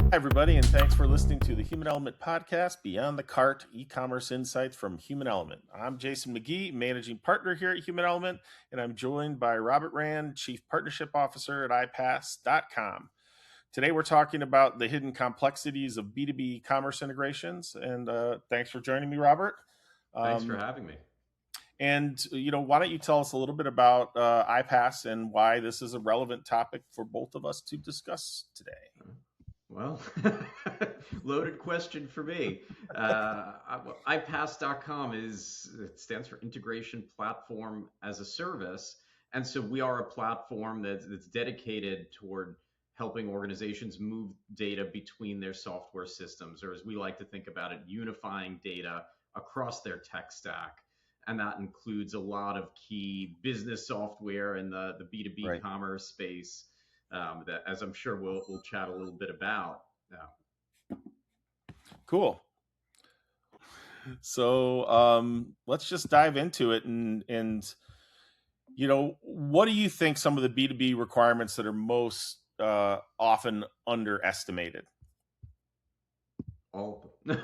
Hi, everybody, and thanks for listening to the Human Element Podcast, Beyond the Cart, E-commerce Insights from Human Element. I'm Jason McGee, Managing Partner here at Human Element, and I'm joined by Robert Rand, Chief Partnership Officer at iPass.com. Today, we're talking about the hidden complexities of B2B e-commerce integrations, and thanks for joining me, Robert. Thanks for having me. And, why don't you tell us a little bit about iPass and why this is a relevant topic for both of us to discuss today? Well, loaded question for me. iPass.com it stands for Integration Platform as a Service. And so we are a platform that's dedicated toward helping organizations move data between their software systems, or as we like to think about it, unifying data across their tech stack. And that includes a lot of key business software in the B2B Right. commerce space. That, as I'm sure we'll chat a little bit about. Cool. So let's just dive into it, and what do you think some of the B2B requirements that are most often underestimated? All of them.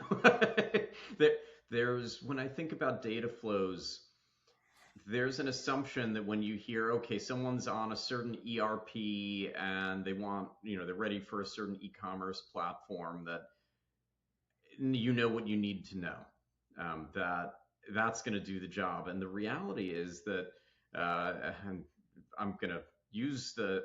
There's when I think about data flows, there's an assumption that when you hear, okay, someone's on a certain ERP and they want, they're ready for a certain e-commerce platform, that you know what you need to know, that's going to do the job. And the reality is that, and I'm going to use the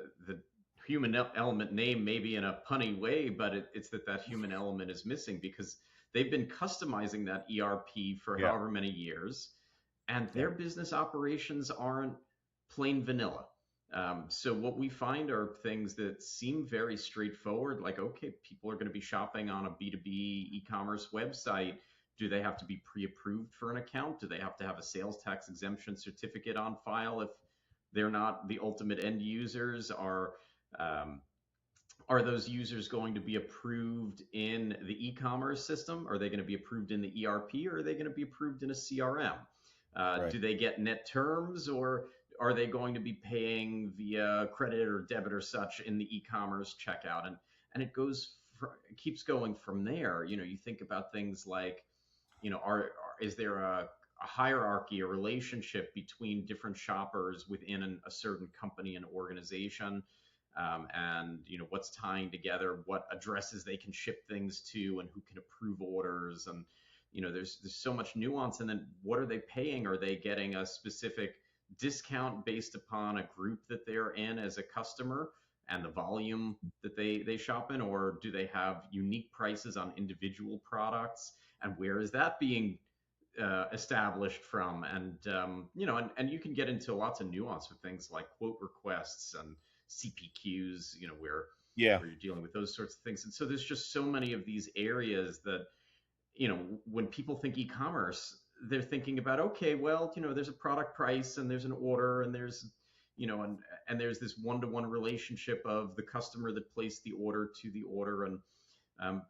human element name maybe in a punny way, but it's that human element is missing because they've been customizing that ERP for however many years, and their business operations aren't plain vanilla. So what we find are things that seem very straightforward, like, okay, people are going to be shopping on a B2B e-commerce website. Do they have to be pre-approved for an account? Do they have to have a sales tax exemption certificate on file if they're not the ultimate end users? Are those users going to be approved in the e-commerce system? Are they going to be approved in the ERP, or are they going to be approved in a CRM? Right. Do they get net terms, or are they going to be paying via credit or debit or such in the e-commerce checkout? And it keeps going from there. You think about things like, is there a hierarchy, a relationship between different shoppers within a certain company and organization? And what's tying together what addresses they can ship things to and who can approve orders, and there's so much nuance. And then what are they paying? Are they getting a specific discount based upon a group that they're in as a customer and the volume that they shop in, or do they have unique prices on individual products, and where is that being established from? And and you can get into lots of nuance with things like quote requests and CPQs, where you're dealing with those sorts of things. And so there's just so many of these areas that, when people think e-commerce, they're thinking about, okay, well, there's a product price and there's an order and there's, and there's this one-to-one relationship of the customer that placed the order to the order, and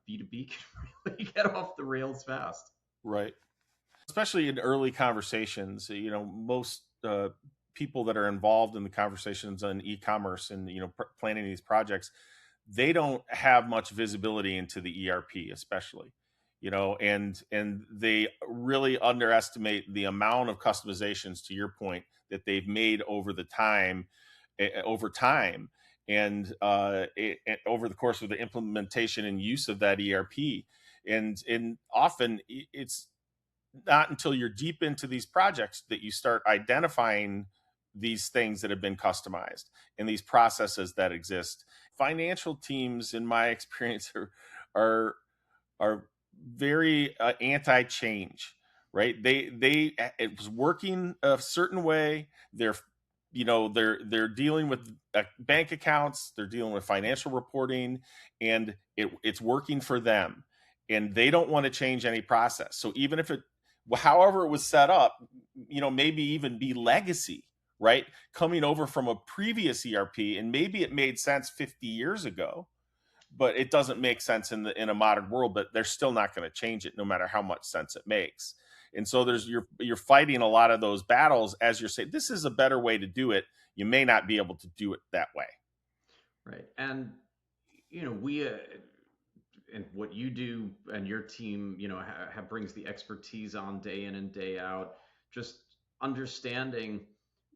B2B can really get off the rails fast. Right. Especially in early conversations, most people that are involved in the conversations on e-commerce and planning these projects, they don't have much visibility into the ERP, especially, and they really underestimate the amount of customizations, to your point, that they've made over time, and over the course of the implementation and use of that ERP, and often it's not until you're deep into these projects that you start identifying these things that have been customized and these processes that exist. Financial teams, in my experience, are very anti-change, right? It was working a certain way. They're dealing with bank accounts, they're dealing with financial reporting, and it's working for them, and they don't want to change any process. So even if however it was set up, maybe even be legacy, right? Coming over from a previous ERP, and maybe it made sense 50 years ago, but it doesn't make sense in a modern world, but they're still not going to change it no matter how much sense it makes. And so you're fighting a lot of those battles as you're saying, this is a better way to do it. You may not be able to do it that way. Right. And, we, and what you do and your team, brings the expertise on day in and day out, just understanding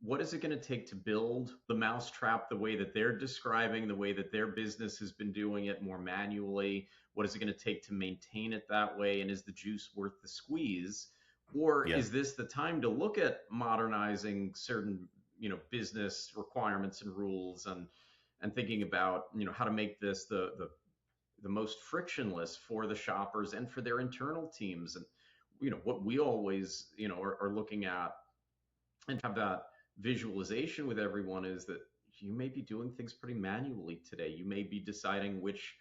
what is it going to take to build the mousetrap the way that they're describing, the way that their business has been doing it more manually. What is it going to take to maintain it that way? And is the juice worth the squeeze? Or Yeah. is this the time to look at modernizing certain, business requirements and rules, and thinking about, how to make this the most frictionless for the shoppers and for their internal teams. And what we always are looking at and have that visualization with everyone is that you may be doing things pretty manually today. You may be deciding which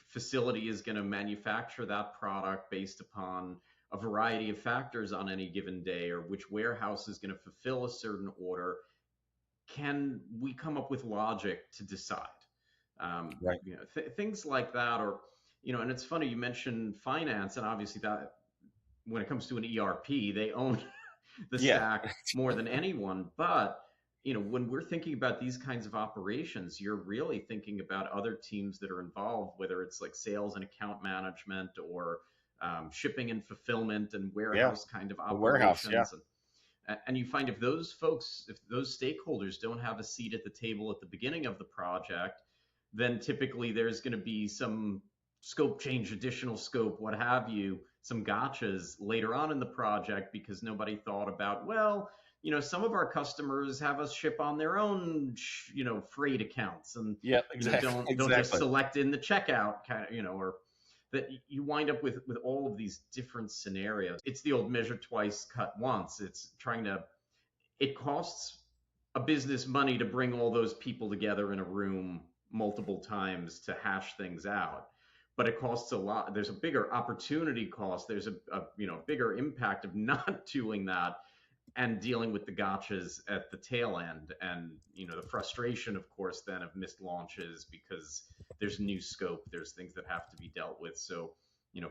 facility is going to manufacture that product based upon a variety of factors on any given day, or which warehouse is going to fulfill a certain order. Can we come up with logic to decide? Right. Things like that. Or and it's funny you mentioned finance, and obviously that when it comes to an ERP, they own the Yeah. stack more than anyone. But when we're thinking about these kinds of operations, you're really thinking about other teams that are involved, whether it's like sales and account management, or shipping and fulfillment and Yeah. warehouse kind of The warehouse. Yeah. operations. And you find if those folks, if those stakeholders don't have a seat at the table at the beginning of the project, then typically there's going to be some scope change, additional scope, what have you, some gotchas later on in the project, because nobody thought about, well, some of our customers have us ship on their own, freight accounts, and Yeah. Exactly. don't just Exactly. select in the checkout kind of, or that you wind up with all of these different scenarios. It's the old measure twice, cut once. It's trying to, it costs a business money to bring all those people together in a room multiple times to hash things out, but it costs a lot. There's a bigger opportunity cost. There's a bigger impact of not doing that and dealing with the gotchas at the tail end, and the frustration, of course, then of missed launches because there's new scope, there's things that have to be dealt with. So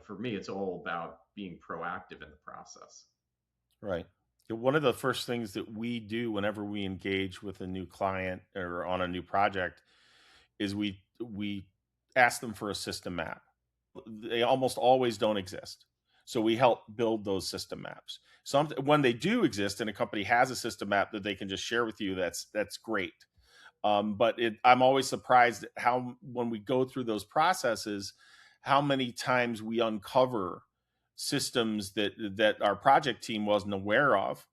for me, it's all about being proactive in the process. Right. One of the first things that we do whenever we engage with a new client or on a new project is we ask them for a system map. They almost always don't exist. So we help build those system maps. When they do exist and a company has a system map that they can just share with you, that's great. But I'm always surprised at how, when we go through those processes, how many times we uncover systems that our project team wasn't aware of.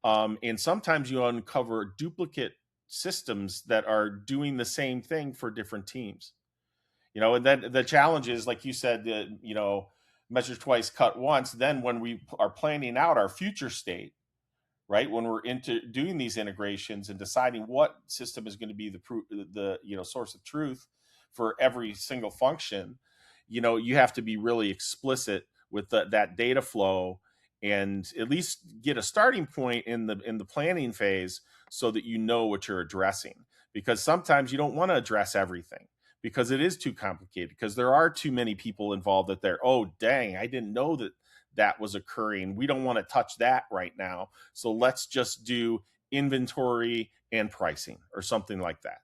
And sometimes you uncover duplicate systems that are doing the same thing for different teams. And then the challenge is, like you said, measure twice, cut once. Then when we are planning out our future state, right, when we're into doing these integrations and deciding what system is going to be the source of truth for every single function, you have to be really explicit with that data flow, and at least get a starting point in the planning phase so that you know what you're addressing. Because sometimes you don't want to address everything because it is too complicated, because there are too many people involved that they're, oh dang, I didn't know that was occurring. We don't want to touch that right now. So let's just do inventory and pricing or something like that.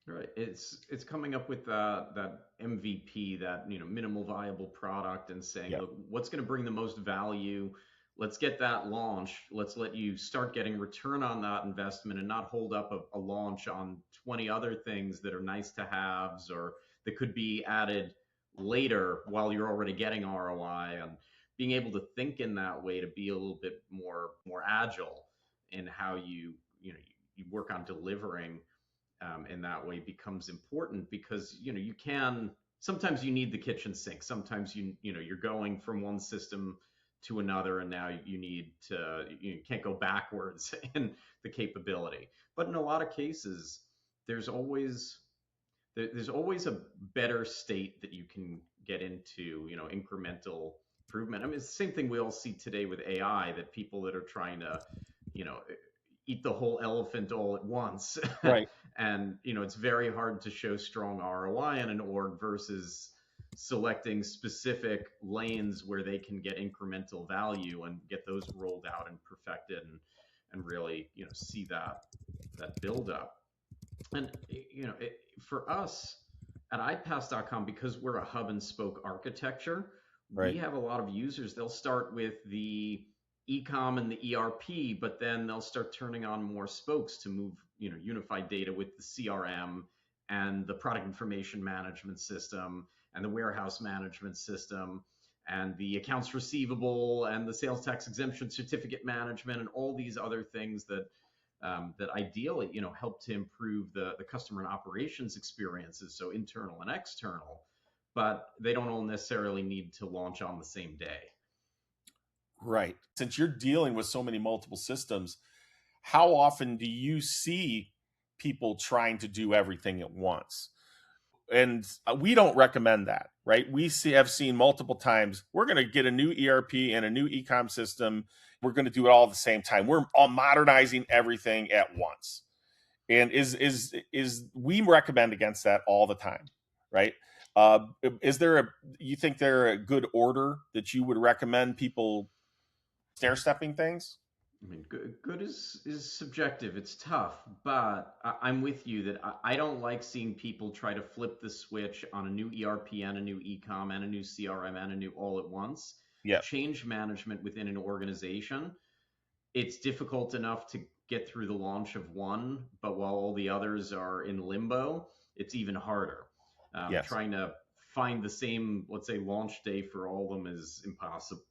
Right. It's coming up with that MVP, that minimal viable product, and saying, Yeah. look, what's going to bring the most value? Let's get that launched. Let's let you start getting return on that investment, and not hold up a launch on 20 other things that are nice to haves, or that could be added later while you're already getting ROI. And being able to think in that way, to be a little bit more agile in how you work on delivering in that way becomes important, because you can, sometimes you need the kitchen sink, sometimes you're going from one system to another, and now you can't go backwards in the capability. But in a lot of cases, there's always there's always a better state that you can get into, incremental improvement. I mean, it's the same thing we all see today with AI, that people that are trying to you know eat the whole elephant all at once. Right. And it's very hard to show strong ROI in an org versus selecting specific lanes where they can get incremental value and get those rolled out and perfected, and really see that build up. And for us, at iPass.com, because we're a hub and spoke architecture, we Right. have a lot of users. They'll start with the ecom and the ERP, but then they'll start turning on more spokes to move, unified data with the CRM and the product information management system and the warehouse management system and the accounts receivable and the sales tax exemption certificate management and all these other things that ideally, help to improve the customer and operations experiences, so internal and external, but they don't all necessarily need to launch on the same day. Right. Since you're dealing with so many multiple systems, how often do you see people trying to do everything at once? And we don't recommend that, right? Have seen multiple times. We're going to get a new ERP and a new ecom system. We're going to do it all at the same time. We're all modernizing everything at once, and is we recommend against that all the time, right? Uh, is there a you think there a good order that you would recommend people stair stepping things? I mean, good is subjective. It's tough, but I'm with you that I don't like seeing people try to flip the switch on a new ERP and a new ecom and a new CRM and a new all at once. Yeah. Change management within an organization, it's difficult enough to get through the launch of one, but while all the others are in limbo, it's even harder. Yes. Trying to find the same, let's say, launch day for all of them is impossible.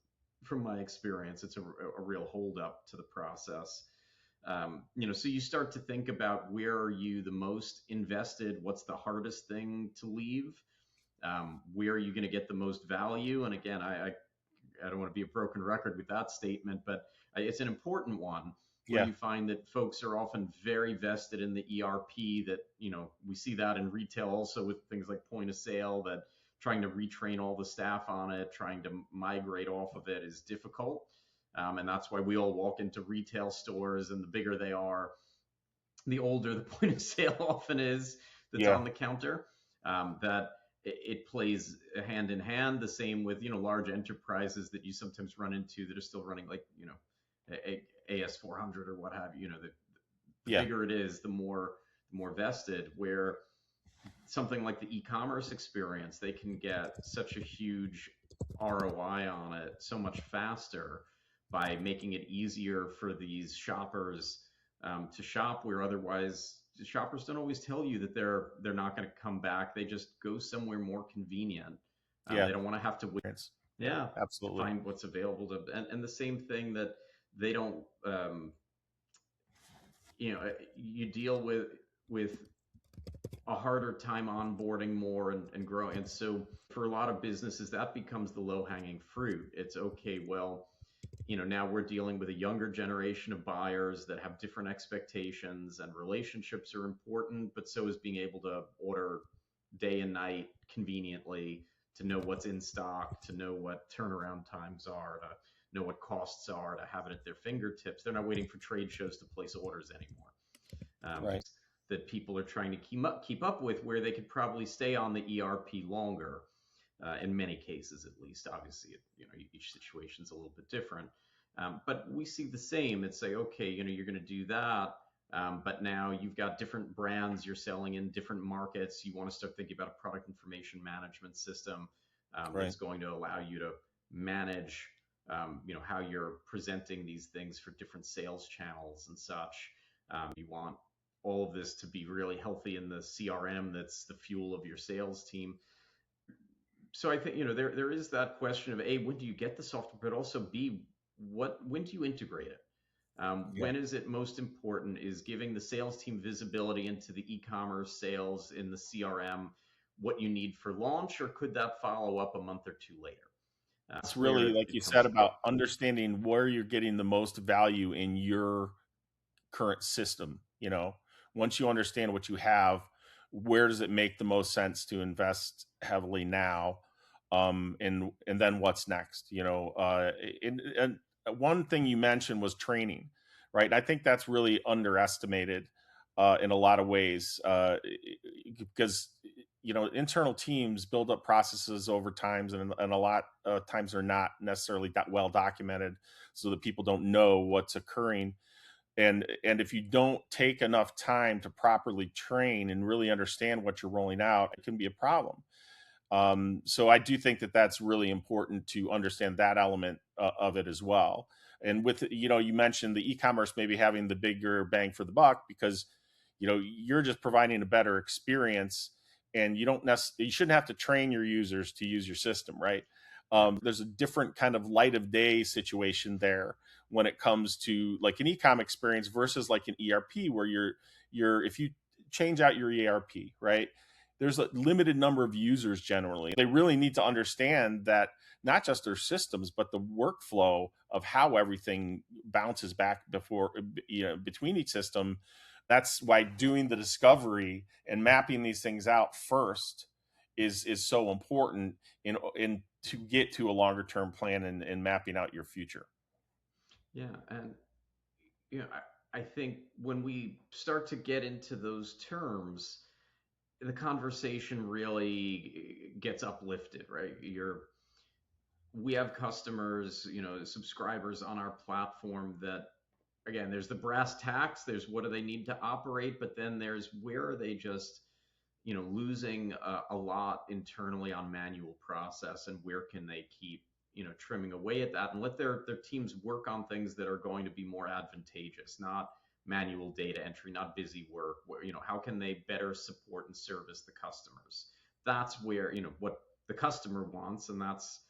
From my experience, it's a real holdup to the process. So you start to think about, where are you the most invested? What's the hardest thing to leave? Where are you going to get the most value? And again, I don't want to be a broken record with that statement, but it's an important one, where Yeah. you find that folks are often very vested in the ERP. That, we see that in retail also with things like point of sale, that trying to retrain all the staff on it, trying to migrate off of it is difficult. And that's why we all walk into retail stores, and the bigger they are, the older the point of sale often is that's Yeah. on the counter. That it plays hand in hand. The same with, large enterprises that you sometimes run into that are still running, like, AS400 or what have you. The Yeah. bigger it is, the more vested. Where something like the e-commerce experience, they can get such a huge ROI on it so much faster by making it easier for these shoppers to shop, where otherwise shoppers don't always tell you that they're not going to come back. They just go somewhere more convenient. Yeah. They don't want to have to wait, Yeah. yeah, to Absolutely. find what's available to, and the same thing that they don't, you deal with a harder time onboarding more and growing. And so for a lot of businesses, that becomes the low hanging fruit. It's okay, well, now we're dealing with a younger generation of buyers that have different expectations, and relationships are important, but so is being able to order day and night conveniently, to know what's in stock, to know what turnaround times are, to know what costs are, to have it at their fingertips. They're not waiting for trade shows to place orders anymore. Right. That people are trying to keep up with, where they could probably stay on the ERP longer, in many cases at least. Obviously, each situation is a little bit different, but we see the same. It's say, okay, you're going to do that, but now you've got different brands you're selling in different markets. You want to start thinking about a product information management system Right. that's going to allow you to manage, how you're presenting these things for different sales channels and such. You want all of this to be really healthy in the CRM that's the fuel of your sales team. So I think, there is that question of, A, when do you get the software, but also B, when do you integrate it? Yeah. When is it most important? Is giving the sales team visibility into the e-commerce sales in the CRM what you need for launch, or could that follow up a month or two later? It's That's where really, it, like it you comes said, in. about understanding where you're getting the most value in your current system. Once you understand what you have, where does it make the most sense to invest heavily now? And then what's next? And one thing you mentioned was training, right? I think that's really underestimated in a lot of ways, because internal teams build up processes over times, and a lot of times they're not necessarily that well documented, so that people don't know what's occurring. And if you don't take enough time to properly train and really understand what you're rolling out, it can be a problem. So I do think that that's really important to understand that element of it as well. And with, you mentioned the e-commerce maybe having the bigger bang for the buck because you're just providing a better experience, and you shouldn't have to train your users to use your system, right? Yeah. There's a different kind of light of day situation there when it comes to like an e-com experience versus like an ERP where you're if you change out your ERP, right? There's a limited number of users generally. They really need to understand that not just their systems, but the workflow of how everything bounces back between each system. That's why doing the discovery and mapping these things out first is so important in to get to a longer term plan and mapping out your future. Yeah. And I think when we start to get into those terms, the conversation really gets uplifted, right? We have customers, subscribers on our platform that, again, there's the brass tacks, there's what do they need to operate, but then there's where are they just, losing a lot internally on manual process, and where can they keep, trimming away at that and let their teams work on things that are going to be more advantageous, not manual data entry, not busy work, where, how can they better support and service the customers? That's where, what the customer wants, and that's,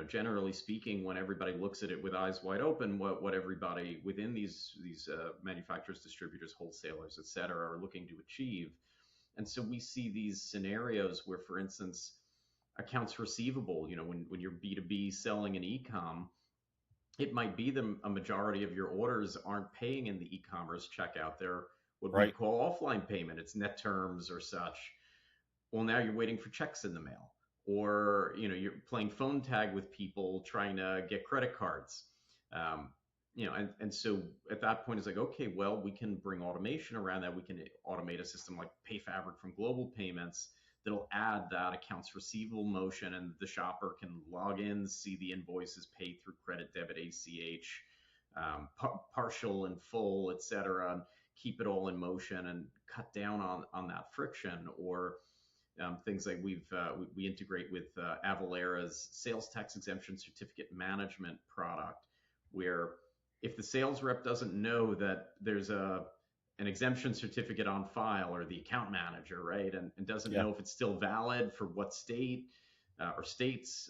generally speaking, when everybody looks at it with eyes wide open, what everybody within these manufacturers, distributors, wholesalers, et cetera, are looking to achieve. And so we see these scenarios where, for instance, accounts receivable, when you're B2B selling an e-com, it might be that a majority of your orders aren't paying in the e-commerce checkout. They're what we Right. call offline payment. It's net terms or such. Well, now you're waiting for checks in the mail, or you're playing phone tag with people trying to get credit cards. um, and so at that point it's like, okay, well, we can bring automation around that. We can automate a system like PayFabric from Global Payments that'll add that accounts receivable motion, and the shopper can log in, see the invoices paid through credit, debit, ACH, partial and full, etc., and keep it all in motion and cut down on that friction. Or things like we integrate with Avalara's sales tax exemption certificate management product, where if the sales rep doesn't know that there's an exemption certificate on file, or the account manager, right, and doesn't Yeah. know if it's still valid for what state or states,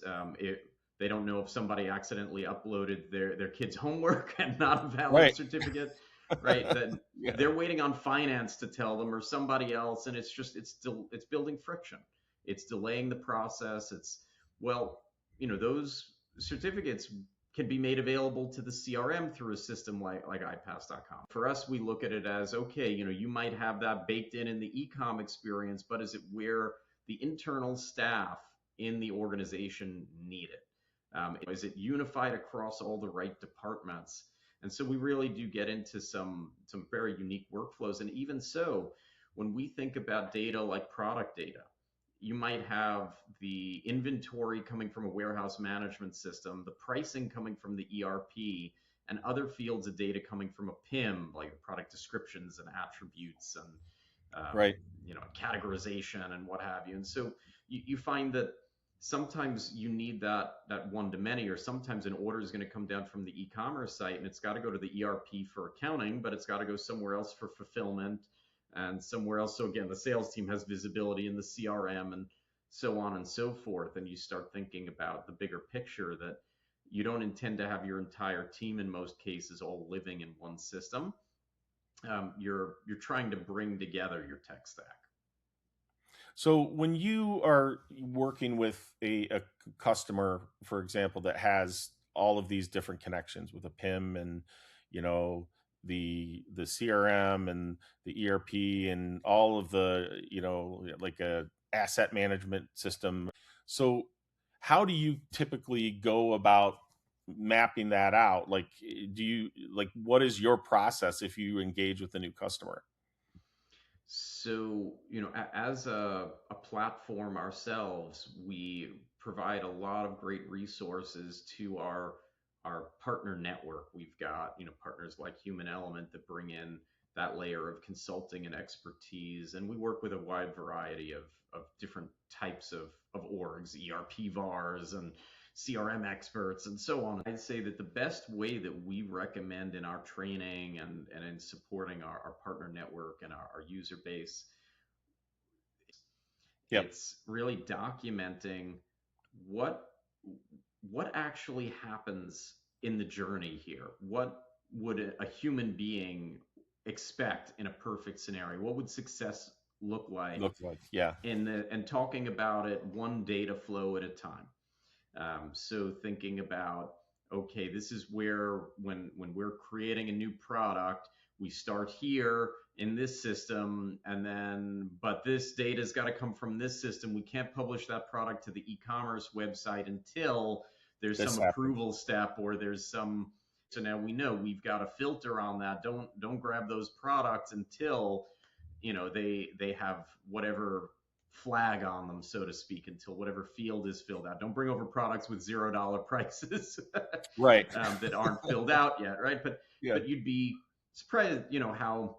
they don't know if somebody accidentally uploaded their kid's homework and not a valid Right. certificate, right? Then Yeah. they're waiting on finance to tell them, or somebody else, and it's building friction. It's delaying the process. It's, well, those certificates can be made available to the CRM through a system like iPass.com. For us, we look at it as, okay, you might have that baked in the e-com experience, but is it where the internal staff in the organization need it? Is it unified across all the right departments? And so we really do get into some very unique workflows. And even so, when we think about data like product data, you might have the inventory coming from a warehouse management system, the pricing coming from the ERP, and other fields of data coming from a PIM, like product descriptions and attributes and Right. categorization and what have you. And so you find that sometimes you need that one to many, or sometimes an order is going to come down from the e-commerce site and it's got to go to the ERP for accounting, but it's got to go somewhere else for fulfillment and somewhere else. So again, the sales team has visibility in the CRM and so on and so forth. And you start thinking about the bigger picture, that you don't intend to have your entire team in most cases all living in one system. You're trying to bring together your tech stack. So when you are working with a customer, for example, that has all of these different connections with a PIM and you know the CRM and the ERP and all of the like a asset management system. So how do you typically go about mapping that out? Like do you like what is your process if you engage with a new customer? So, as a platform ourselves, we provide a lot of great resources to our our partner network. We've got, partners like Human Element that bring in that layer of consulting and expertise. And we work with a wide variety of different types of orgs, ERP VARs and CRM experts and so on. I'd say that the best way that we recommend in our training and in supporting our partner network and our user base, Yep. it's really documenting what what actually happens in the journey here. What would a human being expect in a perfect scenario? What would success look like Look like, yeah. and talking about it one data flow at a time. So thinking about, okay, this is where when we're creating a new product, we start here in this system, and then but this data's got to come from this system. We can't publish that product to the e-commerce website until there's This some happened. approval step or there's some. So now we know we've got a filter on that. Don't grab those products until they have whatever flag on them, so to speak, until whatever field is filled out. Don't bring over products with $0 prices Right. that aren't filled out yet, right? Yeah. But you'd be surprised, how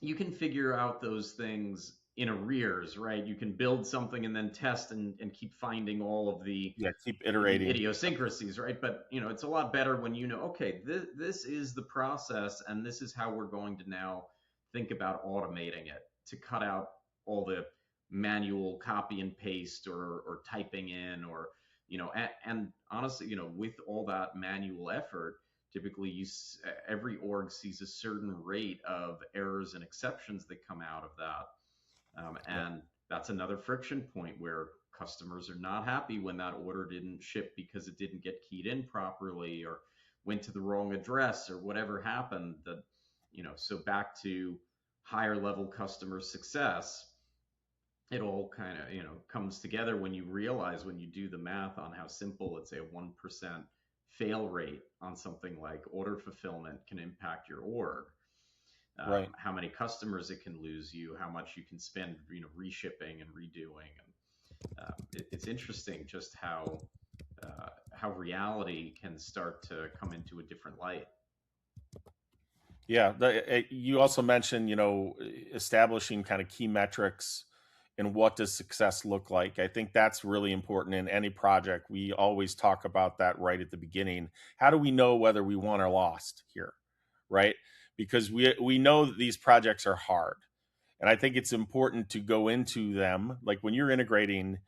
you can figure out those things in arrears, right? You can build something and then test and keep finding all of Yeah. Keep the iterating. idiosyncrasies, right? But it's a lot better when okay, this is the process, and this is how we're going to now think about automating it to cut out all the manual copy and paste or typing in or and honestly, with all that manual effort, typically every org sees a certain rate of errors and exceptions that come out of that, Yeah. and that's another friction point where customers are not happy when that order didn't ship because it didn't get keyed in properly or went to the wrong address or whatever happened. That so back to higher level customer success, it all kind of comes together when you realize, when you do the math on how simple, let's say, a 1% fail rate on something like order fulfillment can impact your org, Right. how many customers it can lose you, how much you can spend, reshipping and redoing. And it's interesting just how reality can start to come into a different light. Yeah. You also mentioned, establishing kind of key metrics and what does success look like. I think that's really important in any project. We always talk about that right at the beginning. How do we know whether we won or lost here? Right? Because we know that these projects are hard. And I think it's important to go into them, like when you're integrating,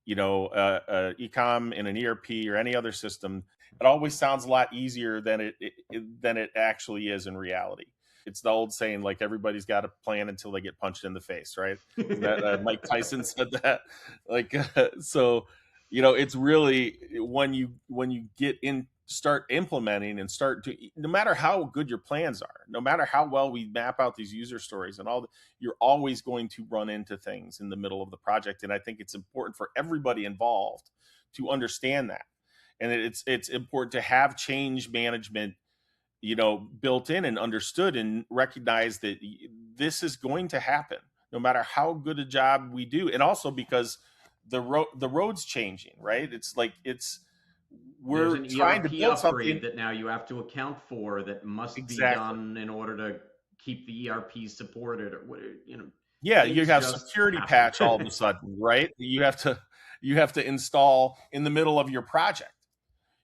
ecom in an ERP or any other system, it always sounds a lot easier than it actually is in reality. It's the old saying, like everybody's got a plan until they get punched in the face, right? Isn't that Mike Tyson said that? Like, so, it's really when you get in, start implementing and start to, no matter how good your plans are, no matter how well we map out these user stories and all, you're always going to run into things in the middle of the project. And I think it's important for everybody involved to understand that. And it's important to have change management, built in and understood and recognize that this is going to happen no matter how good a job we do. And also because the road's changing, right? It's like There's we're an trying to ERP build something. upgrade that now you have to account for that must be Exactly. done in order to keep the ERP supported, or Yeah, you things have just security happen. patch all of a sudden, right? You have to install in the middle of your project,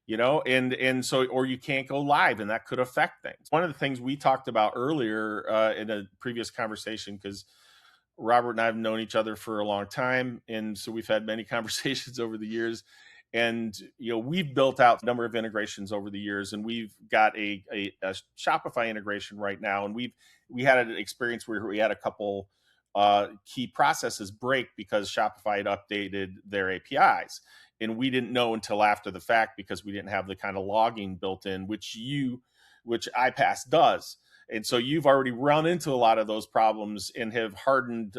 and so, or you can't go live, and that could affect things. One of the things we talked about earlier in a previous conversation, because Robert and I have known each other for a long time, and so we've had many conversations over the years. And we've built out a number of integrations over the years, and we've got a Shopify integration right now. And we had an experience where we had a couple key processes break because Shopify had updated their APIs, and we didn't know until after the fact because we didn't have the kind of logging built in, which iPass does. And so you've already run into a lot of those problems and have hardened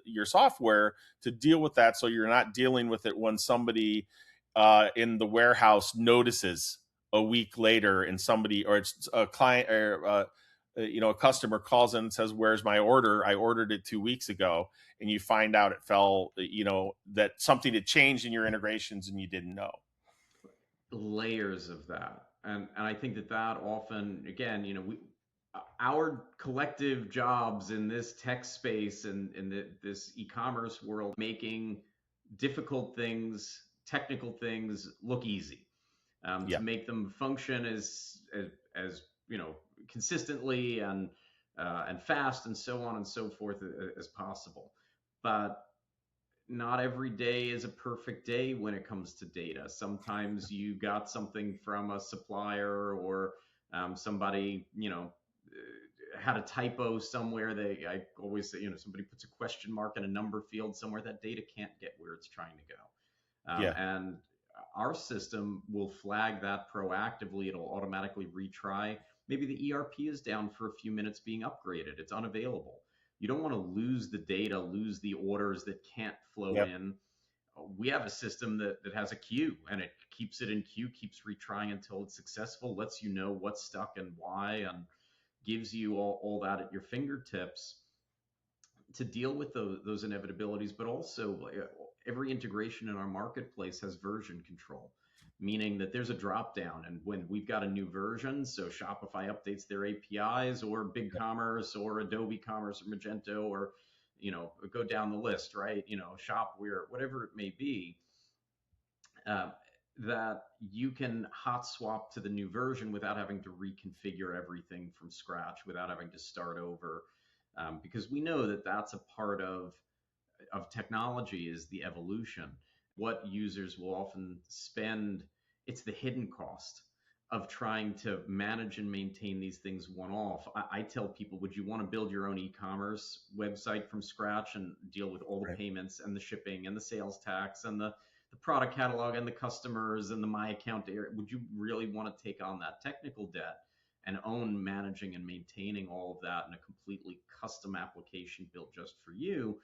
your software to deal with that, so you're not dealing with it when somebody in the warehouse notices a week later, and somebody, or it's a client, or a customer calls in and says, "Where's my order? I ordered it 2 weeks ago," and you find out it fell, that something had changed in your integrations and you didn't know. layers of that. And I think that that often, again, our collective jobs in this tech space and in this e-commerce world, making difficult things, technical things look easy, to Yeah. make them function as consistently and fast and so on and so forth as possible. But not every day is a perfect day when it comes to data. Sometimes you got something from a supplier or somebody, had a typo somewhere. I always say, somebody puts a question mark in a number field somewhere. That data can't get where it's trying to go. Yeah. And our system will flag that proactively. It'll automatically retry. Maybe the ERP is down for a few minutes being upgraded. It's unavailable. You don't want to lose the data, lose the orders that can't flow Yep. in. We have a system that has a queue, and it keeps it in queue, keeps retrying until it's successful, lets you know what's stuck and why, and gives you all that at your fingertips to deal with those inevitabilities. But also, every integration in our marketplace has version control, meaning that there's a drop down. And when we've got a new version, so Shopify updates their APIs, or BigCommerce, or Adobe Commerce, or Magento, or go down the list, right? Shopware, whatever it may be, uh, that you can hot swap to the new version without having to reconfigure everything from scratch, without having to start over, because we know that that's a part of technology, is the evolution. What users will often spend, it's the hidden cost of trying to manage and maintain these things one off. I tell people, would you want to build your own e-commerce website from scratch and deal with all the Right. payments and the shipping and the sales tax and the product catalog and the customers and the my account area? Would you really want to take on that technical debt and own managing and maintaining all of that in a completely custom application built just for you?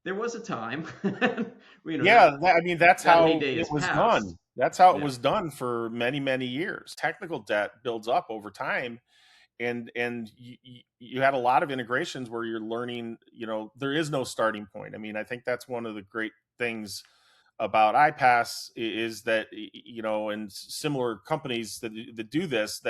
There was a time, that Yeah, I mean, that's that how heyday it is was past. done. That's how it Yeah, was done for many, many years. Technical debt builds up over time, and you had a lot of integrations where you're learning. There is no starting point. I mean, I think that's one of the great things about iPass is that and similar companies that do this,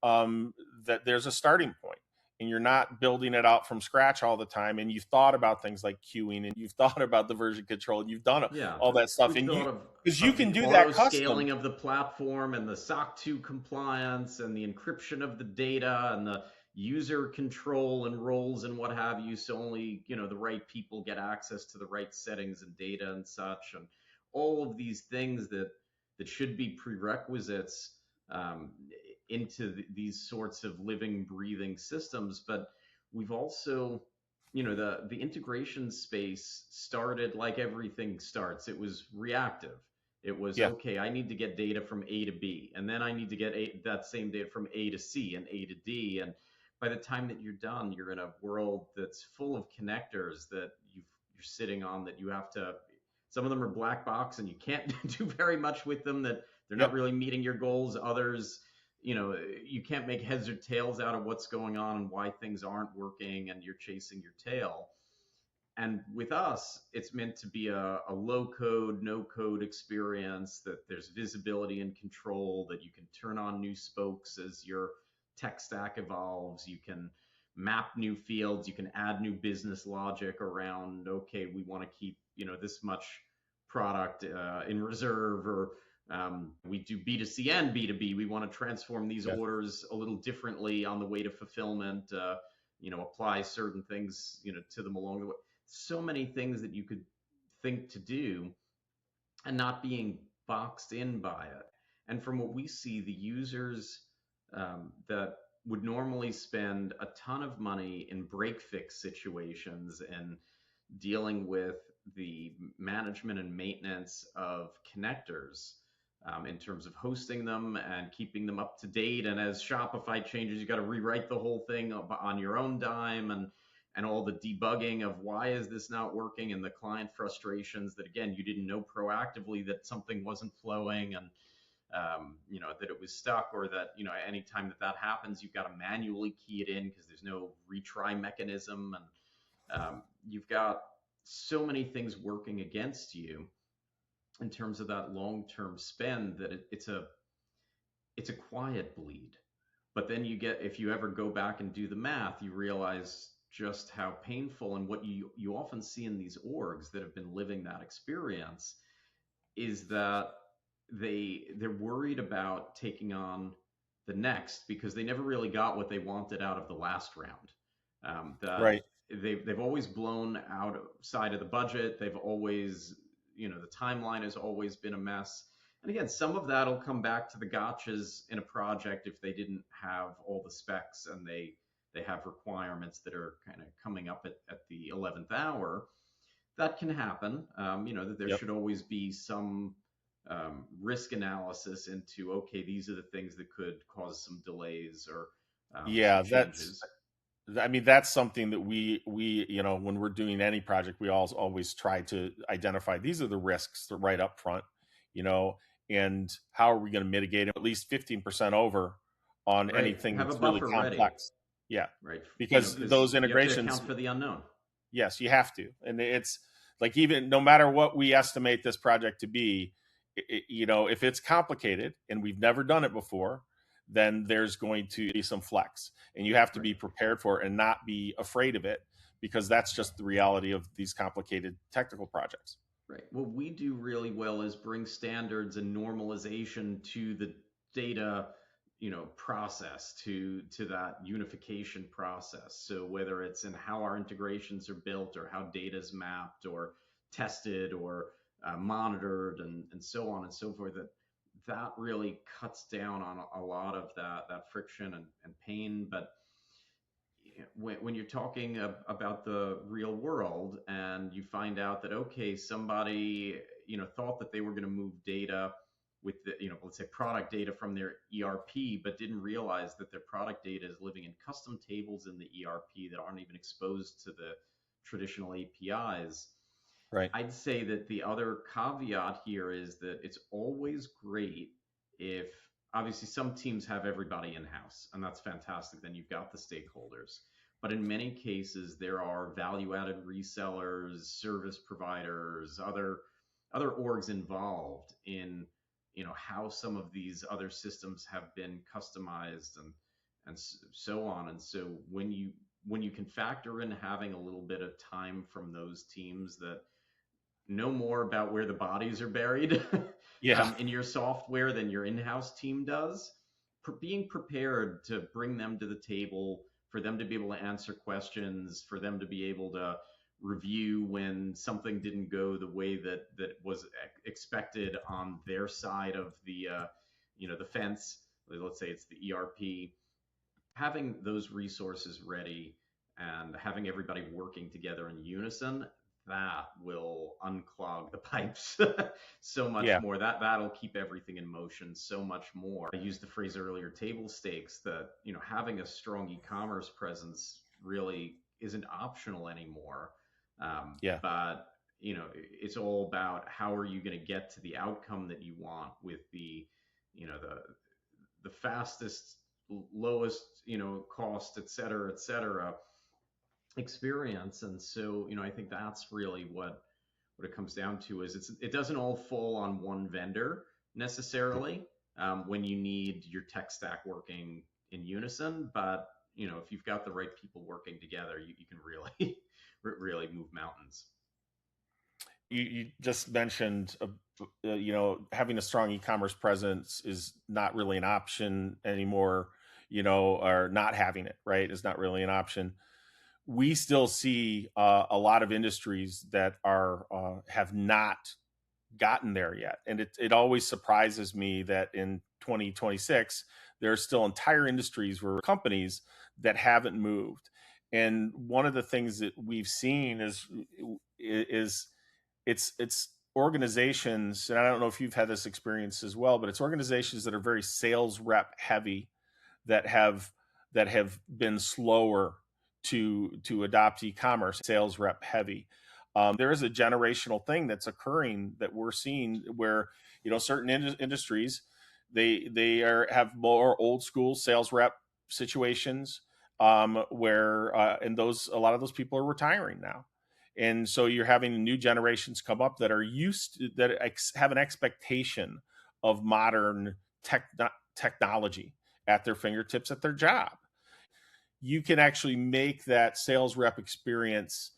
um, that there's a starting point, and you're not building it out from scratch all the time, and you've thought about things like queuing, and you've thought about the version control, and you've done yeah. all that stuff, We've and thought because you of can the do auto that custom. scaling of the platform and the SOC 2 compliance and the encryption of the data and the user control and roles and what have you, so only the right people get access to the right settings and data and such, and all of these things that should be prerequisites, um, into these sorts of living, breathing systems. But we've also, the integration space started like everything starts. It was reactive. It was, Yeah. okay, I need to get data from A to B, and then I need to get that same data from A to C and A to D. And by the time that you're done, you're in a world that's full of connectors that you're sitting on, that you have to, some of them are black box and you can't do very much with them, that they're not Yep. really meeting your goals. Others, you can't make heads or tails out of what's going on and why things aren't working, and you're chasing your tail. And with us, it's meant to be a low code, no code experience, that there's visibility and control, that you can turn on new spokes as your tech stack evolves. You can map new fields, you can add new business logic around, okay, we want to keep, this much product in reserve, or we do B2C and B2B. We want to transform these Yeah. orders a little differently on the way to fulfillment. Apply certain things, to them along the way. So many things that you could think to do, and not being boxed in by it. And from what we see, the users, that would normally spend a ton of money in break fix situations and dealing with the management and maintenance of connectors, in terms of hosting them and keeping them up to date. And as Shopify changes, you got to rewrite the whole thing on your own dime, and all the debugging of why is this not working, and the client frustrations that, again, you didn't know proactively that something wasn't flowing, and that it was stuck, or that, anytime that happens, you've got to manually key it in because there's no retry mechanism. And you've got so many things working against you. in terms of that long-term spend, that it's a quiet bleed. But then you get, if you ever go back and do the math, you realize just how painful, and what you often see in these orgs that have been living that experience is that they're worried about taking on the next because they never really got what they wanted out of the last round. That Right. they've always blown outside of the budget. They've always, the timeline has always been a mess. And again, some of that'll come back to the gotchas in a project if they didn't have all the specs and they have requirements that are kind of coming up at the 11th hour. That can happen. That there Yep. should always be some risk analysis into, okay, these are the things that could cause some delays or some Yeah, changes. I mean, that's something that when we're doing any project, we always try to identify these are the risks right up front, you know, and how are we going to mitigate them at least 15% over on Right. anything Have a that's really buffer ready. complex. Yeah. Right. Because Because those you have to integrations, account for the unknown. yes, you have to. And it's like, even no matter what we estimate this project to be, if it's complicated and we've never done it before, then there's going to be some flex, and you have to Right. be prepared for it and not be afraid of it, because that's just the reality of these complicated technical projects. Right. What we do really well is bring standards and normalization to the data, process, to that unification process. So whether it's in how our integrations are built or how data is mapped or tested or monitored and so on and so forth, that really cuts down on a lot of that friction and pain. But when you're talking about the real world and you find out that, okay, somebody thought that they were going to move data with the, let's say product data from their ERP, but didn't realize that their product data is living in custom tables in the ERP that aren't even exposed to the traditional APIs. Right. I'd say that the other caveat here is that it's always great if, obviously, some teams have everybody in house, and that's fantastic. Then you've got the stakeholders. But in many cases, there are value added resellers, service providers, other orgs involved in how some of these other systems have been customized and so on. And so when you can factor in having a little bit of time from those teams that know more about where the bodies are buried Yeah. in your software than your in-house team does, being prepared to bring them to the table, for them to be able to answer questions, for them to be able to review when something didn't go the way that was expected on their side of the fence. Let's say it's the ERP. Having those resources ready and having everybody working together in unison, that will unclog the pipes so much Yeah. more. That'll keep everything in motion so much more. I used the phrase earlier, table stakes, that having a strong e-commerce presence really isn't optional anymore. Yeah. But it's all about how are you going to get to the outcome that you want with the fastest, lowest, cost, et cetera, experience. And so, I think that's really what it comes down to is it doesn't all fall on one vendor necessarily, when you need your tech stack working in unison. But, if you've got the right people working together, you can really, really move mountains. You just mentioned, having a strong e-commerce presence is not really an option anymore, or not having it, right, is not really an option. We still see a lot of industries that are have not gotten there yet, and it always surprises me that in 2026 there are still entire industries where companies that haven't moved. And one of the things that we've seen is it's organizations, and I don't know if you've had this experience as well, but it's organizations that are very sales rep heavy, that have been slower to adopt e-commerce, sales rep heavy. There is a generational thing that's occurring that we're seeing where certain industries, have more old school sales rep situations, where and those a lot of those people are retiring now, And so you're having new generations come up that are have an expectation of modern technology at their fingertips at their job. You can actually make that sales rep experience,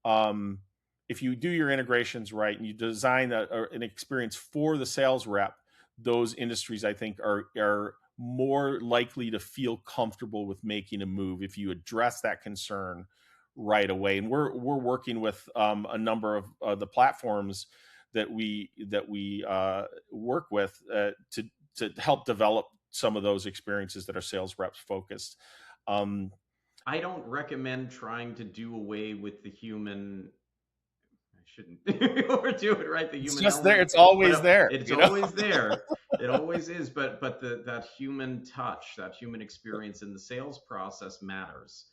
um, if you do your integrations right and you design an experience for the sales rep. Those industries, I think, are more likely to feel comfortable with making a move if you address that concern right away. And we're working with a number of the platforms that we work with to help develop some of those experiences that are sales reps focused. Um, I don't recommend trying to do away with the human. I shouldn't overdo it, right? The it's human just there. element, It's but always there, it's you know? always there. It always is. But that human touch, that human experience in the sales process matters.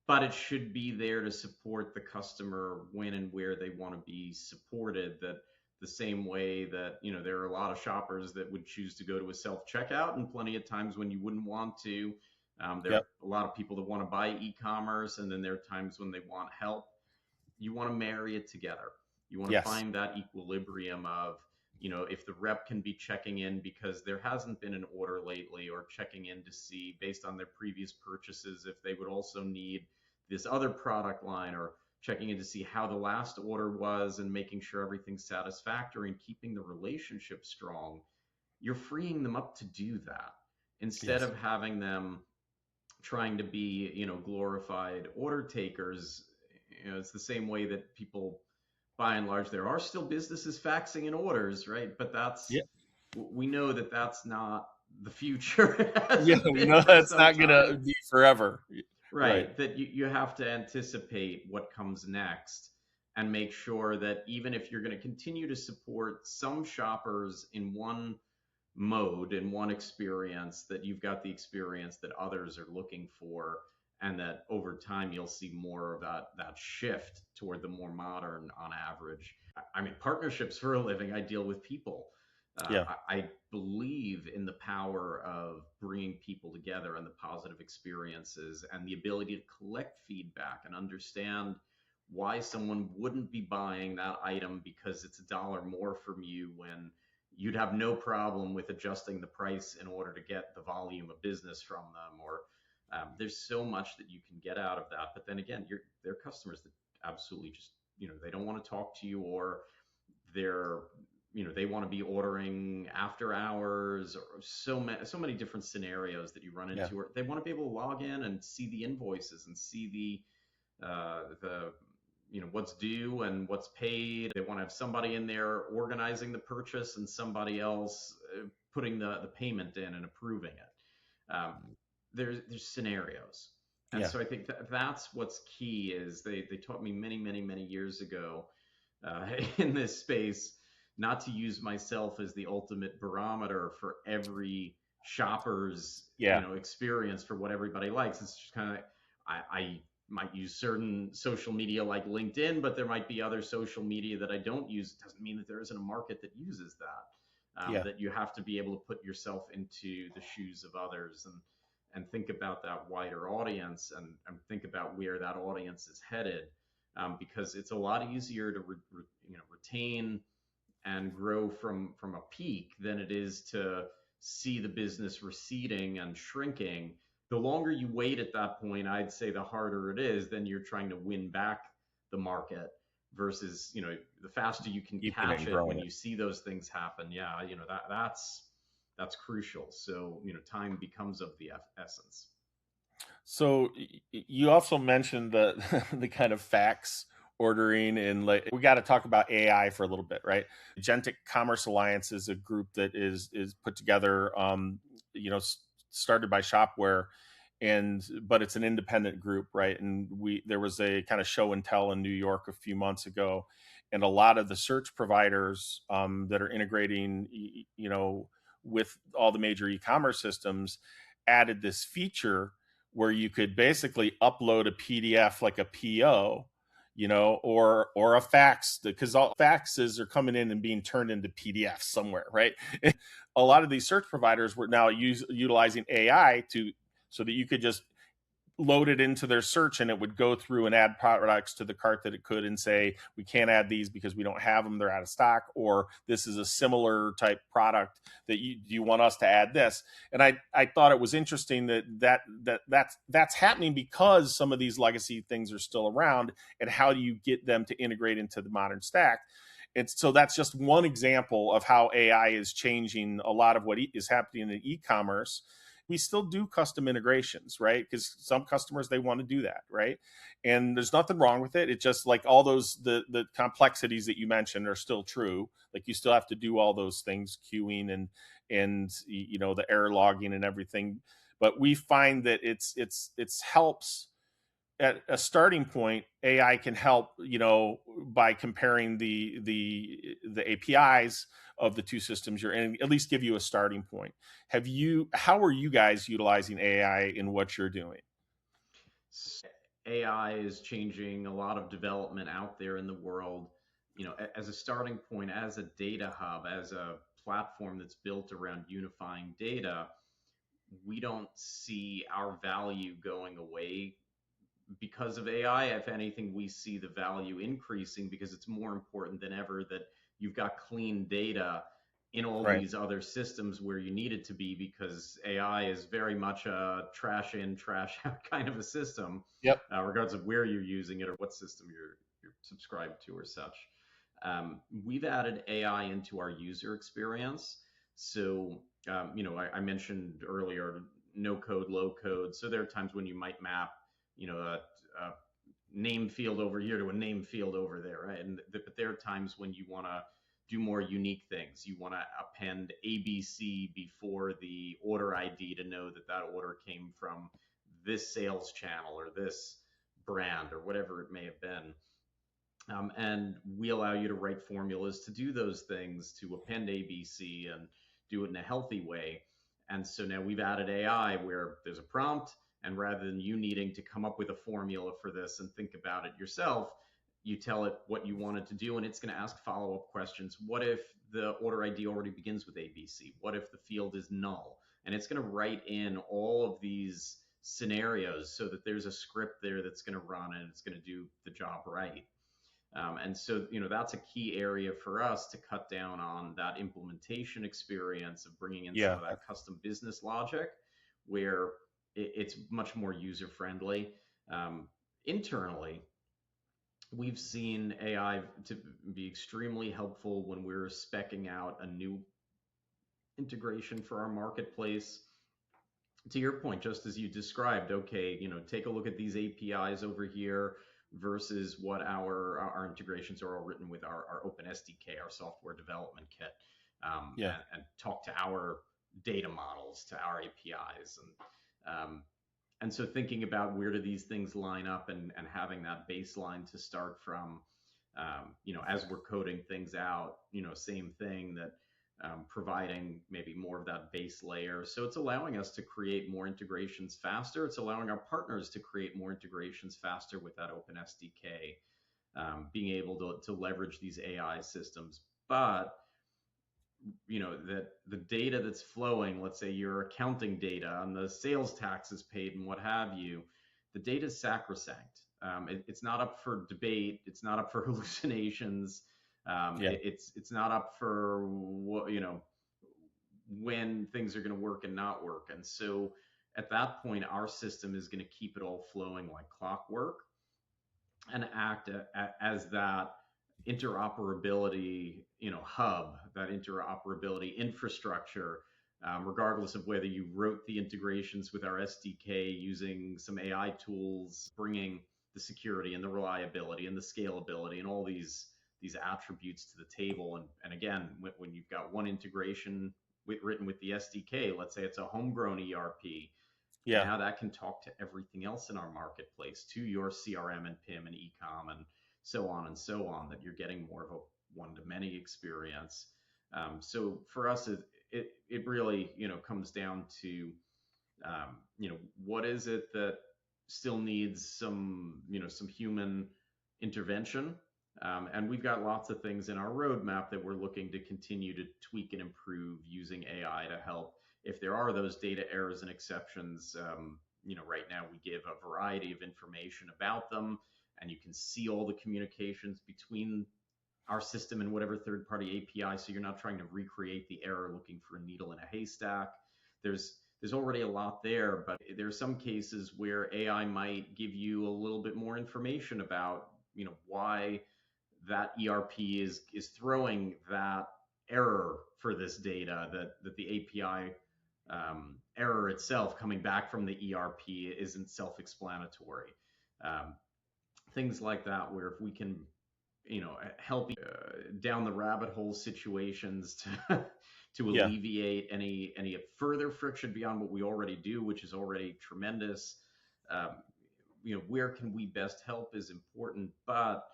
But it should be there to support the customer when and where they want to be supported. That the same way that, there are a lot of shoppers that would choose to go to a self checkout, and plenty of times when you wouldn't want to. There Yep. are a lot of people that want to buy e-commerce, and then there are times when they want help. You want to marry it together. You want to Yes. find that equilibrium of, if the rep can be checking in because there hasn't been an order lately, or checking in to see based on their previous purchases if they would also need this other product line, or checking in to see how the last order was and making sure everything's satisfactory and keeping the relationship strong. You're freeing them up to do that instead Yes. of having them trying to be, glorified order takers. It's the same way that people, by and large, there are still businesses faxing in orders, right? But Yeah. we know that that's not the future. It Yeah. hasn't We been know for that's some not gonna time. be forever. Right. Right, that you have to anticipate what comes next, and make sure that even if you're going to continue to support some shoppers in one mode, in one experience, that you've got the experience that others are looking for, and that over time you'll see more of that shift toward the more modern on average. I mean, partnerships for a living, I deal with people. Yeah. I believe in the power of bringing people together and the positive experiences and the ability to collect feedback and understand why someone wouldn't be buying that item because it's $1 more from you, when you'd have no problem with adjusting the price in order to get the volume of business from them. Or there's so much that you can get out of that. But then again, they're customers that absolutely just, they don't want to talk to you, or they're, they want to be ordering after hours, or so many different scenarios that you run Yeah. into. Or they want to be able to log in and see the invoices and see the what's due and what's paid. They want to have somebody in there organizing the purchase and somebody else putting the payment in and approving it. There's scenarios. And Yeah. so I think that's what's key. Is they taught me many, many, many years ago, in this space, not to use myself as the ultimate barometer for every shopper's Yeah. experience for what everybody likes. It's just kind of, I might use certain social media like LinkedIn, but there might be other social media that I don't use. It doesn't mean that there isn't a market that uses that. Yeah. That you have to be able to put yourself into the shoes of others, and think about that wider audience, and think about where that audience is headed. Because it's a lot easier to retain and grow from a peak than it is to see the business receding and shrinking. The longer you wait at that point, I'd say the harder it is. Then you're trying to win back the market, versus, the faster you can Keeping it catch and it growing when it. you see those things happen. Yeah, that's crucial. So, time becomes of the essence. So you also mentioned the the kind of fax ordering, and like we got to talk about AI for a little bit, right? Agentic Commerce Alliance is a group that is put together, started by Shopware, and but it's an independent group, right? And we there was a kind of show and tell in New York a few months ago, and a lot of the search providers that are integrating, with all the major e-commerce systems, added this feature where you could basically upload a PDF like a PO, or a fax, because all faxes are coming in and being turned into PDFs somewhere, right? A lot of these search providers were now utilizing AI to so that you could just load it into their search, and it would go through and add products to the cart that it could and say, we can't add these because we don't have them, they're out of stock, or this is a similar type product that you want us to add this. And I thought it was interesting that's happening because some of these legacy things are still around, and how do you get them to integrate into the modern stack? And so that's just one example of how AI is changing a lot of what is happening in e-commerce. We still do custom integrations, right? Because some customers, they want to do that, right? And there's nothing wrong with it. It's just like all those the complexities that you mentioned are still true. Like you still have to do all those things, queuing and the error logging and everything. But we find that it's helps at a starting point. AI can help, by comparing the APIs of the two systems you're in, at least give you a starting point. How are you guys utilizing AI in what you're doing? AI is changing a lot of development out there in the world. As a starting point, as a data hub, as a platform that's built around unifying data, we don't see our value going away because of AI. If anything, we see the value increasing because it's more important than ever that you've got clean data in all Right. these other systems where you need it to be, because AI is very much a trash in, trash out kind of a system, Yep. regardless of where you're using it or what system you're subscribed to or such. We've added AI into our user experience. So, I mentioned earlier no code, low code. So there are times when you might map, a name field over here to a name field over there, right? But there are times when you want to do more unique things. You want to append ABC before the order ID to know that that order came from this sales channel or this brand or whatever it may have been. And we allow you to write formulas to do those things, to append ABC and do it in a healthy way. And so now we've added AI where there's a prompt, and rather than you needing to come up with a formula for this and think about it yourself, you tell it what you want it to do, and it's going to ask follow up questions. What if the order ID already begins with ABC? What if the field is null? And it's going to write in all of these scenarios so that there's a script there that's going to run and it's going to do the job right. And so, that's a key area for us to cut down on that implementation experience of bringing in some Yeah. of that custom business logic where it's much more user friendly. Internally, we've seen AI to be extremely helpful when we're speccing out a new integration for our marketplace. To your point, just as you described, okay, take a look at these APIs over here versus what our integrations are all written with our Open SDK, our software development kit, Yeah. and talk to our data models, to our APIs, and so thinking about where do these things line up, and having that baseline to start from, as we're coding things out, same thing that providing maybe more of that base layer. So it's allowing us to create more integrations faster. It's allowing our partners to create more integrations faster with that Open SDK, being able to leverage these AI systems. But that the data that's flowing, let's say your accounting data and the sales taxes paid and what have you, the data is sacrosanct. It's not up for debate. It's not up for hallucinations. Yeah. It's not up for what, when things are going to work and not work. And so at that point, our system is going to keep it all flowing like clockwork and act as that interoperability, hub, that interoperability infrastructure, regardless of whether you wrote the integrations with our SDK using some AI tools, bringing the security and the reliability and the scalability and all these attributes to the table. And again, when you've got one integration written with the SDK, let's say it's a homegrown ERP, Yeah. now that can talk to everything else in our marketplace, to your CRM and PIM and ecom and so on and so on, that you're getting more of a one-to-many experience. So for us, it really, comes down to, what is it that still needs some human intervention. And we've got lots of things in our roadmap that we're looking to continue to tweak and improve using AI to help if there are those data errors and exceptions, right now we give a variety of information about them, and you can see all the communications between our system and whatever third party API. So you're not trying to recreate the error looking for a needle in a haystack. There's already a lot there, but there are some cases where AI might give you a little bit more information about, why that ERP is throwing that error for this data, that the API error itself coming back from the ERP isn't self-explanatory. Um, Things like that, where if we can, help down the rabbit hole situations to to Yeah. alleviate any further friction beyond what we already do, which is already tremendous. Um, where can we best help is important, but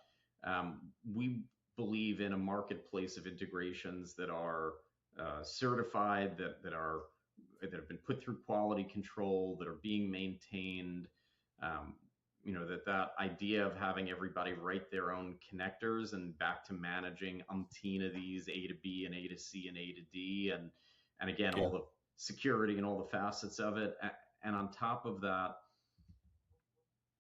we believe in a marketplace of integrations that are certified, that have been put through quality control, that are being maintained. Um, that idea of having everybody write their own connectors and back to managing umpteen of these A to B and A to C and A to D, and again Yeah. all the security and all the facets of it. And on top of that,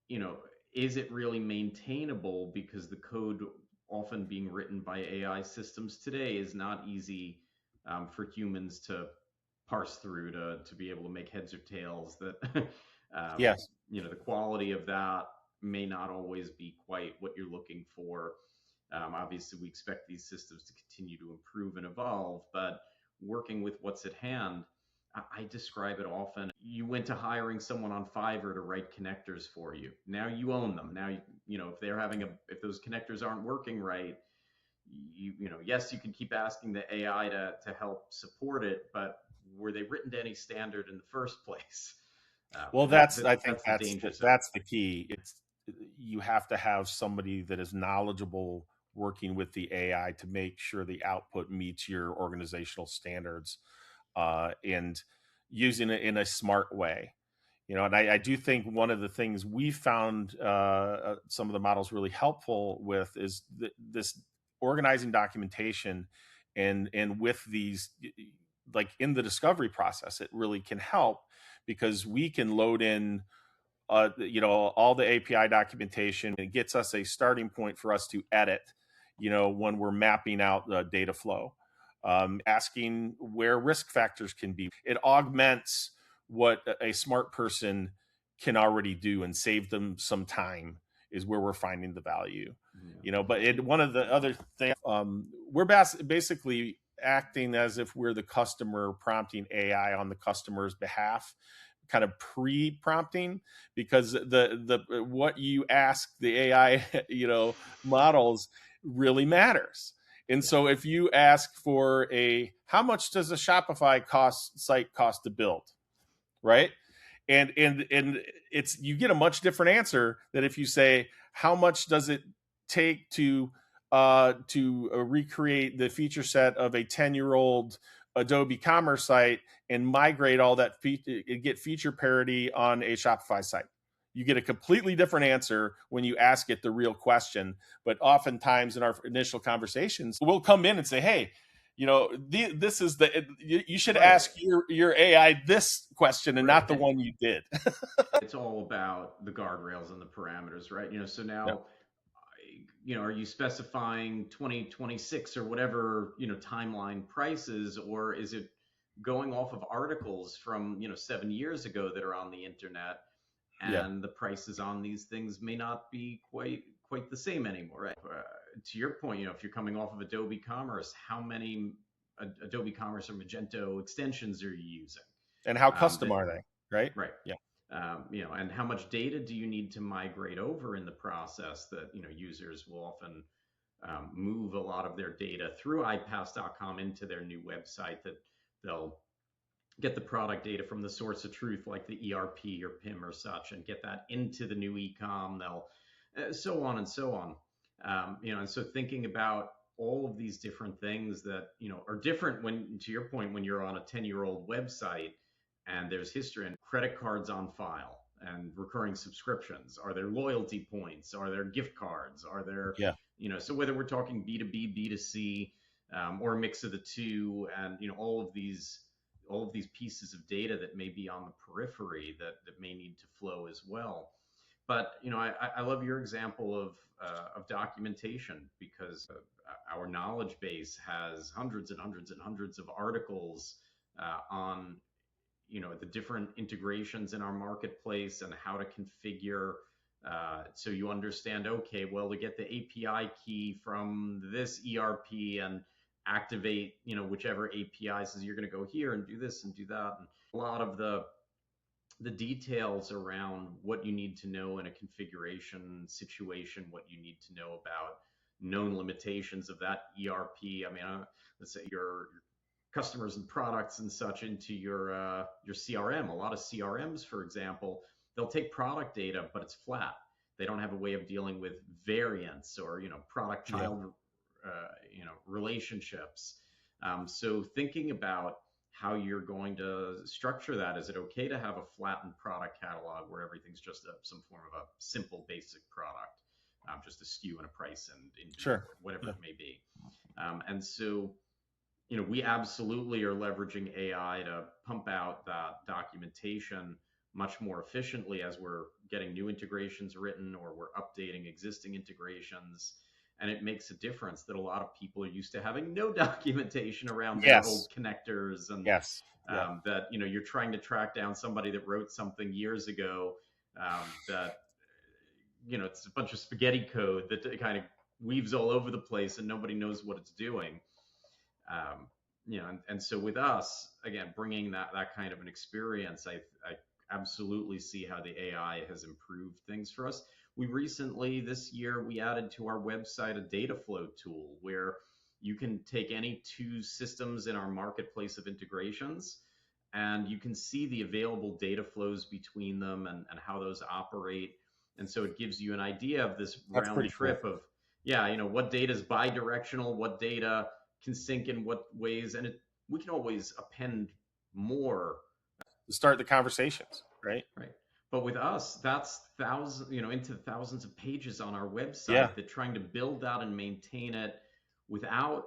you know, is it really maintainable? Because the code often being written by AI systems today is not easy for humans to parse through to be able to make heads or tails. That Yes. the quality of that may not always be quite what you're looking for. Obviously, we expect these systems to continue to improve and evolve, but working with what's at hand, I describe it often. You went to hiring someone on Fiverr to write connectors for you. Now you own them. Now if they're if those connectors aren't working right, yes, you can keep asking the AI to help support it, but were they written to any standard in the first place? Well, And I think that's the danger zone. that's the key. It's you have to have somebody that is knowledgeable working with the AI to make sure the output meets your organizational standards, and using it in a smart way. And I do think one of the things we found some of the models really helpful with is this organizing documentation, and with these, like in the discovery process, it really can help because we can load in all the API documentation. It gets us a starting point for us to edit, when we're mapping out the data flow, asking where risk factors can be. It augments what a smart person can already do and save them some time, is where we're finding the value. Yeah. But one of the other things, we're basically acting as if we're the customer, prompting AI on the customer's behalf, kind of pre-prompting, because the what you ask the AI models really matters. And Yeah. so if you ask for how much does a Shopify site cost to build, right? And it's, you get a much different answer than if you say, how much does it take to recreate the feature set of a 10-year-old Adobe Commerce site and migrate all that get feature parity on a Shopify site. You get a completely different answer when you ask it the real question. But oftentimes in our initial conversations, we'll come in and say, hey, this is you should Right. ask your AI this question and Right. not the one you did. It's all about the guardrails and the parameters, right? So Yeah. now, are you specifying 2026 or whatever, timeline prices, or is it going off of articles from, 7 years ago that are on the internet, Yeah. and the prices on these things may not be quite the same anymore, right? To your point, if you're coming off of Adobe Commerce, how many Adobe Commerce or Magento extensions are you using? And how custom That are they? Right. Right. Yeah. And how much data do you need to migrate over in the process? That users will often move a lot of their data through iPass.com into their new website. That they'll get the product data from the source of truth, like the ERP or PIM or such, and get that into the new ecom. They'll so on and so on. And so thinking about all of these different things that are different, when, to your point, when you're on a 10-year-old website and there's history and credit cards on file and recurring subscriptions, are there loyalty points, are there gift cards, are there, Yeah. so whether we're talking B2B, B2C, or a mix of the two, and all of these all of these pieces of data that may be on the periphery that may need to flow as well. But I love your example of documentation, because our knowledge base has hundreds and hundreds and hundreds of articles on the different integrations in our marketplace and how to configure, so you understand, okay, well, to get the API key from this ERP and activate whichever API says you're going to go here and do this and do that. And a lot of the details around what you need to know in a configuration situation, what you need to know about known limitations of that ERP. I mean, let's say your customers and products and such into your CRM. A lot of CRMs, for example, they'll take product data, but it's flat. They don't have a way of dealing with variants or product child relationships. So thinking about how you're going to structure that. Is it okay to have a flattened product catalog where everything's just some form of a simple basic product, just a SKU and a price and inventory, Sure. whatever Yeah. it may be? And so we absolutely are leveraging AI to pump out that documentation much more efficiently as we're getting new integrations written or we're updating existing integrations. And it makes a difference that a lot of people are used to having no documentation around their old Yes. connectors, and Yes. Yeah. that you're trying to track down somebody that wrote something years ago, that it's a bunch of spaghetti code that kind of weaves all over the place and nobody knows what it's doing. And so with us, again, bringing that kind of an experience, I absolutely see how the AI has improved things for us. We recently, this year, we added to our website a data flow tool where you can take any two systems in our marketplace of integrations and you can see the available data flows between them and how those operate. And so it gives you an idea of this That's round pretty cool. trip of, yeah, what data is bidirectional, what data can sync in what ways, and we can always append more. To start the conversations, right? Right. But with us, that's thousands, into thousands of pages on our Yeah. website, that trying to build that and maintain it without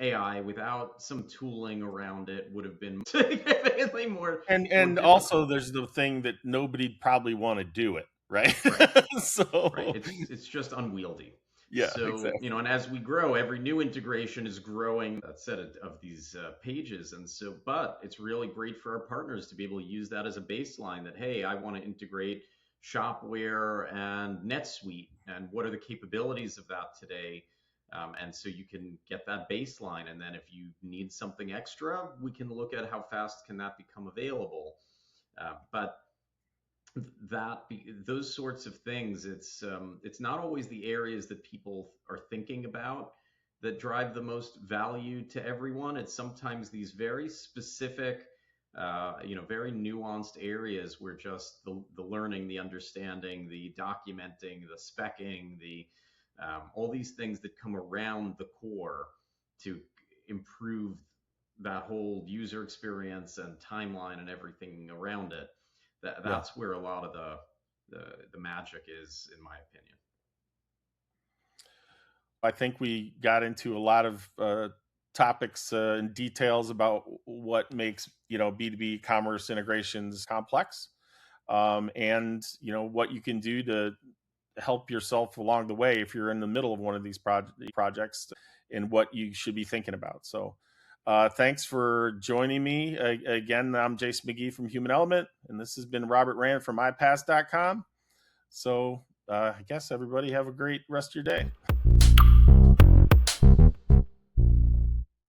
AI, without some tooling around it, would have been significantly more And also difficult. there's the thing that nobody'd probably want to do it, right? Right. Right. So It's just unwieldy. yeah, So, exactly. and as we grow, every new integration is growing that set of these pages. And so, but it's really great for our partners to be able to use that as a baseline that, hey, I want to integrate Shopware and NetSuite. And what are the capabilities of that today? And so you can get that baseline. And then if you need something extra, we can look at how fast can that become available. But those sorts of things, it's not always the areas that people are thinking about that drive the most value to everyone. It's sometimes these very specific, very nuanced areas where just the learning, the understanding, the documenting, the speccing, the all these things that come around the core to improve that whole user experience and timeline and everything around it. Yeah. That's where a lot of the magic is, in my opinion. I think we got into a lot of topics and details about what makes B2B commerce integrations complex, and what you can do to help yourself along the way if you're in the middle of one of these projects, and what you should be thinking about. So thanks for joining me again. I'm Jason McGee from Human Element, and this has been Robert Rand from iPass.com. So I guess everybody have a great rest of your day.